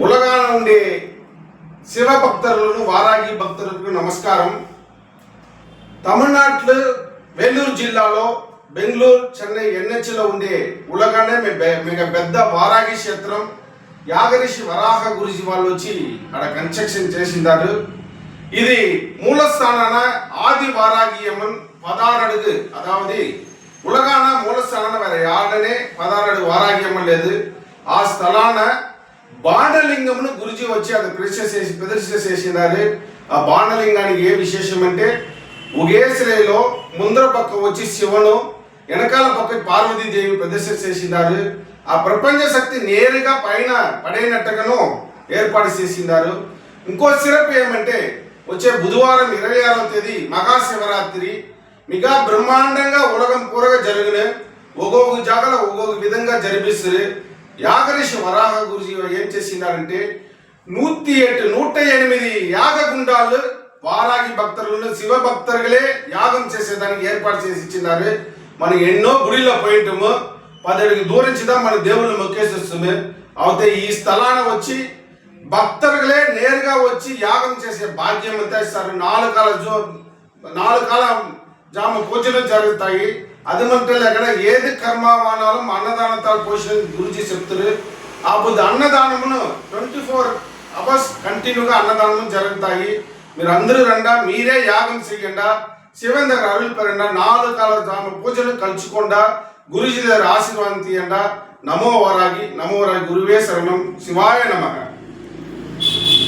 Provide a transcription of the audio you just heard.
ఉలగాన ఉండే శివ భక్తులను వారాగి భక్తులకు నమస్కారం. తమిళనాడు వేలూరు జిల్లాలో బెంగళూరు చెన్నై ఎన్హెచ్లో ఉండే ఉలగానే మిగ పెద్ద వారాగి క్షేత్రం. యాగరిషి వరాహ గురుజీ వాళ్ళు వచ్చి అక్కడ కన్స్ట్రక్షన్ చేసిందారు. ఇది మూలస్థానాన ఆది వారాగి అம்மన్ 16 అడుగు, అదావది ఉలగాన మూలస్థానాన వేరే ఆడనే 16 అడుగు వారాగి అమ్మన్ లేదు. ఆ స్థలాన బాణలింగమును గురుజీ వచ్చి అది ప్రదర్శన చేసినారు. ఆ బాణలింగానికి ఏ విశేషం అంటే ఉగేశ్వరిలో ముందర పక్క వచ్చి శివను, వెనకాల పక్క పార్వతీదేవి ప్రదర్శన చేసినారు. ఆ ప్రపంచ శక్తి నేరుగా పైన పడేనట్టుగాను ఏర్పాటు చేసినారు. ఇంకో సిరప్ ఏమంటే వచ్చే బుధవారం 26వ తేదీ మహాశివరాత్రి మిగా బ్రహ్మాండంగా ఉలగం పూరగా జరిగిన ఒక్కొక్క జాగలో ఒక్కొక్క విధంగా జరిపిస్తారు. యాగరిషి వరాహ గురుజీ ఏం చేసినారంటే 108 యాగగుండాలు వారాగి భక్తులను శివ భక్తులే యాగం చేసేదానికి ఏర్పాటు చేసి ఇచ్చినారు. మనం ఎన్నో గుడిలో పోయింటాము, 10 అడుగు దూరం చిదా మన దేవుళ్ళు మొక్కేసి వస్తుంది. అయితే ఈ స్థలాన వచ్చి భక్తులే నేరుగా వచ్చి యాగం చేసే భాగ్యం అంతా ఇస్తారు. 4 కాల జామ పూజలు జరుగుతాయి. అది మనకి ఎక్కడ ఏది కర్మవానాలు అన్నదానతాలు పోషణ గురించి చెప్తారు. అప్పుడు అన్నదానమును 24 అవర్స్ కంటిన్యూగా అన్నదానము జరుగుతాయి. మీరు అందరూ రండా, మీరే యాగం చేయండా, శివన్ దగ్గర అరులు పెరండా, 4 కాల జామ పూజలు కలుచుకోండా, గురుజీ దగ్గర ఆశీర్వాదం తీయండా. నమో వారాగి గురువే శరణం, శివాయ నమః.